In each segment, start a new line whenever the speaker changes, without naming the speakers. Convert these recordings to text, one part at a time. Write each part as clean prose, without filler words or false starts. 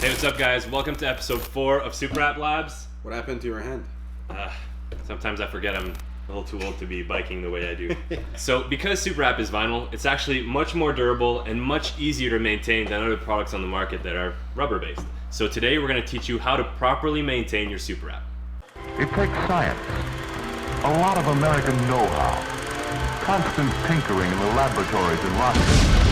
Hey, what's up, guys? Welcome to episode 4 of Superwrap Labs.
What happened to your hand?
Sometimes I forget I'm a little too old to be biking the way I do. So because Superwrap is vinyl, it's actually much more durable and much easier to maintain than other products on the market that are rubber-based. So today we're going to teach you how to properly maintain your Superwrap.
It takes science, a lot of American know-how, constant tinkering in the laboratories in Washington.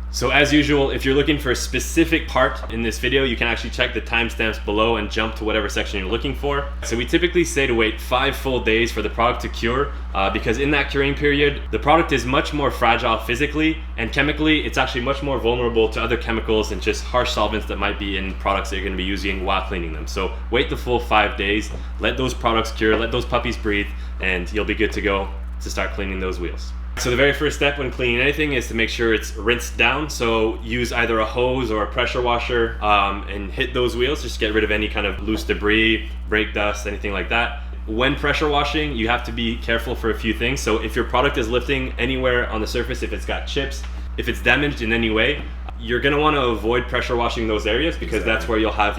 So as usual, if you're looking for a specific part in this video, you can actually check the timestamps below and jump to whatever section you're looking for. So we typically say to wait 5 full days for the product to cure because in that curing period, the product is much more fragile physically and chemically. It's actually much more vulnerable to other chemicals and just harsh solvents that might be in products that you're going to be using while cleaning them. So wait the full 5 days, let those products cure, let those puppies breathe, and you'll be good to go to start cleaning those wheels. So the very first step when cleaning anything is to make sure it's rinsed down. So use either a hose or a pressure washer and hit those wheels just to get rid of any kind of loose debris, brake dust, anything like that. When pressure washing, you have to be careful for a few things. So if your product is lifting anywhere on the surface, if it's got chips, if it's damaged in any way, you're going to want to avoid pressure washing those areas because that's where you'll have,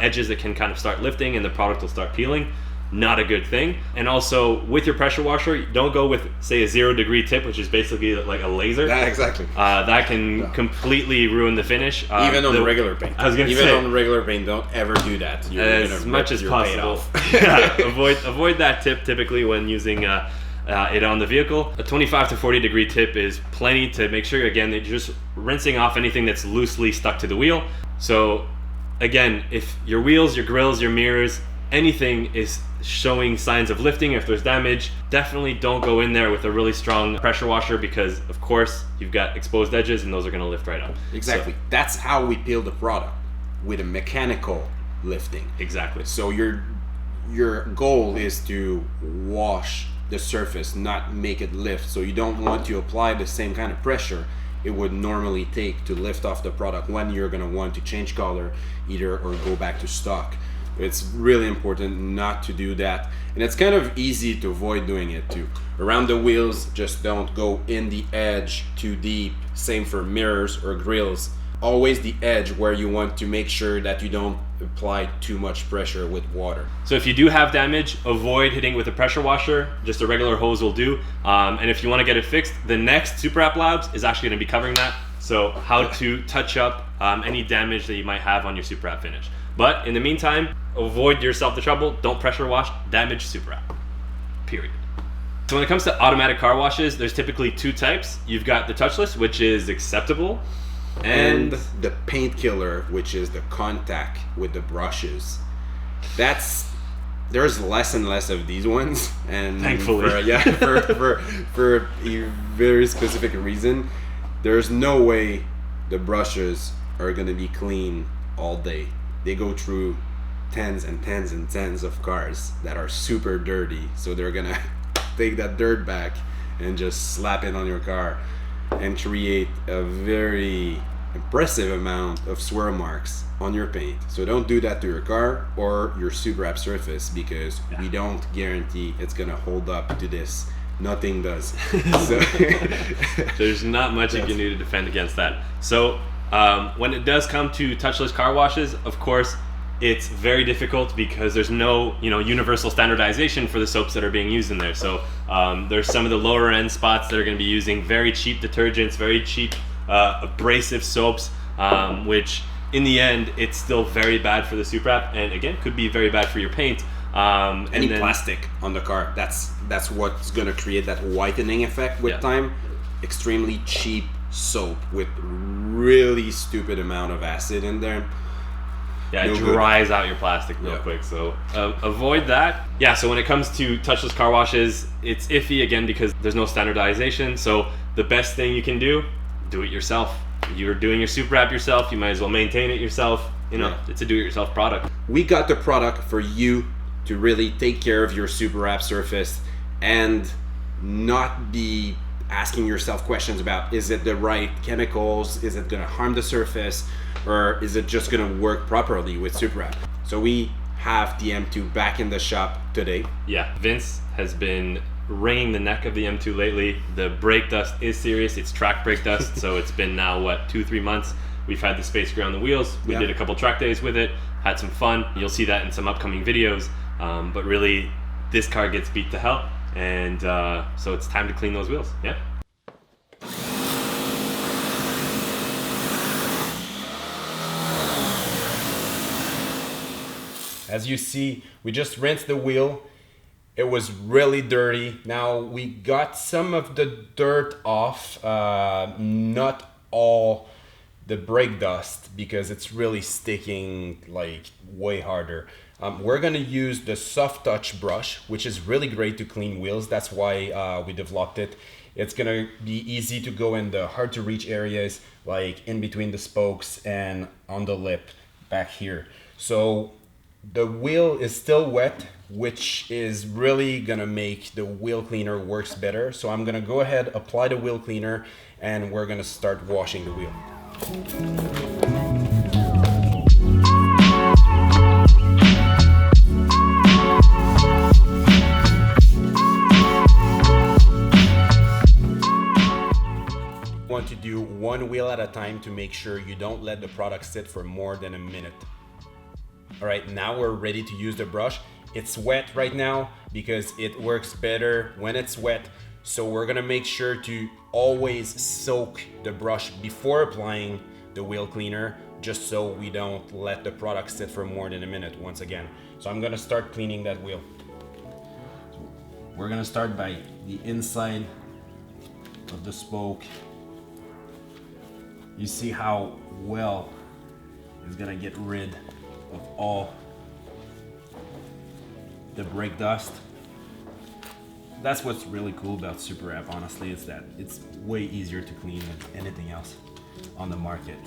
edges that can kind of start lifting and the product will start peeling. Not a good thing. And also with your pressure washer, don't go with, say, a 0-degree tip, which is basically like a laser.
Yeah, exactly.
That can completely ruin the finish.
Even on regular paint.
I was gonna say,
on regular paint, don't ever do that. You're
as much as possible. Avoid that tip typically when using it on the vehicle. A 25 to 40 degree tip is plenty to make sure, again, that you're just rinsing off anything that's loosely stuck to the wheel. So again, if your wheels, your grills, your mirrors, anything is showing signs of lifting, if there's damage, definitely don't go in there with a really strong pressure washer because of course you've got exposed edges and those are going to lift right up.
Exactly.
So,
that's how we peel the product, with a mechanical lifting.
Exactly.
So your goal is to wash the surface, not make it lift. So you don't want to apply the same kind of pressure it would normally take to lift off the product when you're going to want to change color either or go back to stock. It's really important not to do that, and it's kind of easy to avoid doing it too. Around the wheels, just don't go in the edge too deep. Same for mirrors or grills. Always the edge where you want to make sure that you don't apply too much pressure with water.
So if you do have damage, avoid hitting with a pressure washer. Just a regular hose will do. And if you want to get it fixed, the next Superwrap Labs is actually going to be covering that. So how to touch up any damage that you might have on your Superwrap finish. But in the meantime, avoid yourself the trouble. Don't pressure wash damaged Superwrap. Period. So when it comes to automatic car washes, there's typically 2 types. You've got the touchless, which is acceptable, and
the paint killer, which is the contact with the brushes. There's less and less of these ones, and
thankfully,
for a very specific reason. There's no way the brushes are gonna be clean all day. They go through tens and tens and tens of cars that are super dirty, so they're gonna take that dirt back and just slap it on your car and create a very impressive amount of swirl marks on your paint. So don't do that to your car or your Superwrap surface because we don't guarantee it's gonna hold up to this. Nothing does. So
there's not much you can do to defend against that. So when it does come to touchless car washes, of course, it's very difficult because there's no, universal standardization for the soaps that are being used in there. So there's some of the lower end spots that are going to be using very cheap detergents, very cheap abrasive soaps, which in the end, it's still very bad for the Superwrap, and again, could be very bad for your paint.
Any plastic on the car, that's what's going to create that whitening effect with time. Extremely cheap soap with really stupid amount of acid in there.
Yeah, it dries out your plastic real quick, so avoid that. Yeah, so when it comes to touchless car washes, it's iffy again because there's no standardization. So the best thing you can do it yourself. You're doing your Superwrap yourself, you might as well maintain it yourself. It's a do-it-yourself product.
We got the product for you to really take care of your Superwrap surface and not be asking yourself questions about, is it the right chemicals, is it going to harm the surface, or is it just going to work properly with Superwrap? So we have the M2 back in the shop today.
Yeah, Vince has been wringing the neck of the M2 lately. The brake dust is serious. It's track brake dust. So it's been now, what, 2-3 months. We've had the space gray on the wheels. We did a couple track days with it, had some fun. You'll see that in some upcoming videos. But really, this car gets beat to hell. And so it's time to clean those wheels. Yeah.
As you see, we just rinsed the wheel. It was really dirty. Now we got some of the dirt off, not all the brake dust, because it's really sticking like way harder. We're gonna use the soft touch brush, which is really great to clean wheels. That's why we developed it. It's gonna be easy to go in the hard to reach areas, like in between the spokes and on the lip back here. So the wheel is still wet, which is really gonna make the wheel cleaner works better. So I'm gonna go ahead, apply the wheel cleaner, and we're gonna start washing the wheel. You want to do one wheel at a time to make sure you don't let the product sit for more than a minute. All right, now we're ready to use the brush. It's wet right now because it works better when it's wet. So we're gonna make sure to always soak the brush before applying the wheel cleaner, just so we don't let the product sit for more than a minute once again. So I'm gonna start cleaning that wheel. So we're gonna start by the inside of the spoke. You see how well it's gonna get rid of all the brake dust. That's what's really cool about Superwrap, honestly, is that it's way easier to clean than anything else on the market.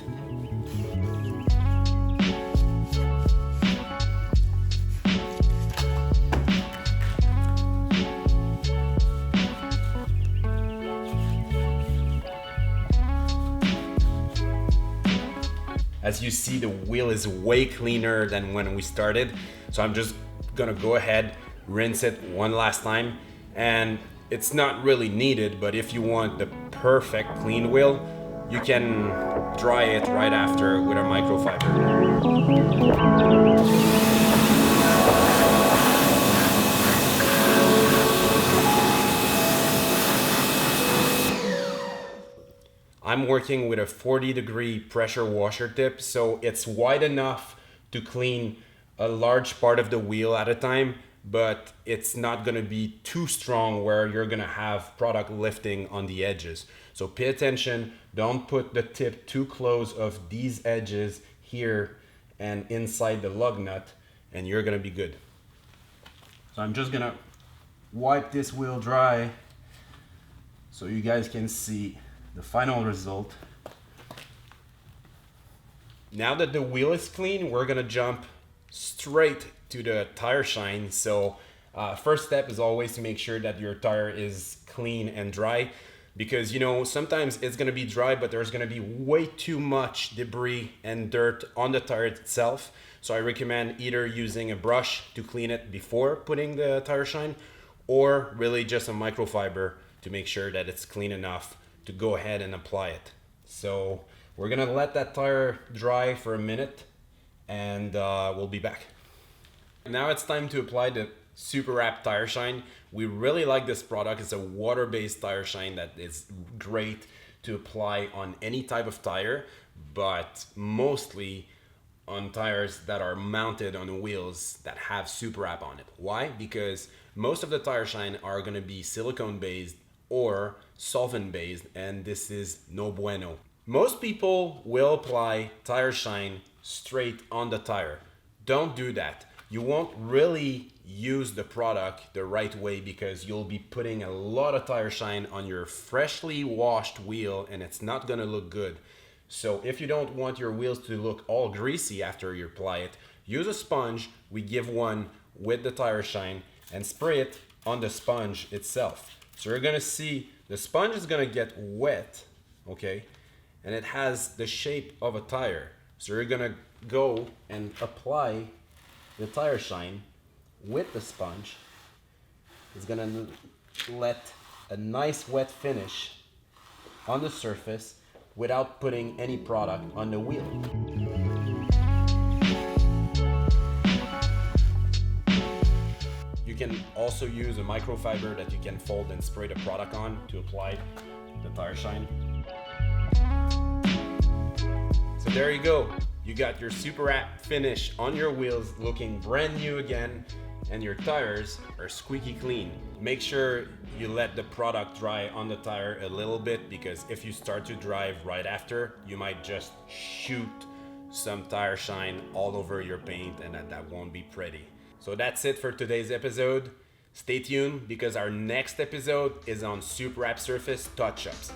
As you see, the wheel is way cleaner than when we started. So I'm just gonna go ahead, rinse it one last time. And it's not really needed, but if you want the perfect clean wheel, you can dry it right after with a microfiber. I'm working with a 40-degree pressure washer tip, so it's wide enough to clean a large part of the wheel at a time, but it's not gonna be too strong where you're gonna have product lifting on the edges. So pay attention, don't put the tip too close of these edges here and inside the lug nut, and you're gonna be good. So I'm just gonna wipe this wheel dry so you guys can see the final result. Now that the wheel is clean, we're gonna jump straight to the tire shine. So first step is always to make sure that your tire is clean and dry, because you know sometimes it's gonna be dry but there's gonna be way too much debris and dirt on the tire itself. So I recommend either using a brush to clean it before putting the tire shine, or really just a microfiber to make sure that it's clean enough to go ahead and apply it. So we're gonna let that tire dry for a minute, and we'll be back. Now it's time to apply the Superwrap tire shine. We really like this product. It's a water-based tire shine that is great to apply on any type of tire, but mostly on tires that are mounted on wheels that have Superwrap on it. Why? Because most of the tire shine are gonna be silicone-based or solvent-based, and this is no bueno. Most people will apply tire shine straight on the tire. Don't do that. You won't really use the product the right way, because you'll be putting a lot of tire shine on your freshly washed wheel and it's not gonna look good. So if you don't want your wheels to look all greasy after you apply it, use a sponge. We give one with the tire shine and spray it on the sponge itself. So you're gonna see the sponge is gonna get wet, okay? And it has the shape of a tire. So you're gonna go and apply the tire shine with the sponge is gonna let a nice wet finish on the surface without putting any product on the wheel. You can also use a microfiber that you can fold and spray the product on to apply the tire shine. So there you go. You got your Superwrap finish on your wheels looking brand new again, and your tires are squeaky clean. Make sure you let the product dry on the tire a little bit, because if you start to drive right after, you might just shoot some tire shine all over your paint, and that won't be pretty. So that's it for today's episode. Stay tuned because our next episode is on Superwrap surface touch-ups.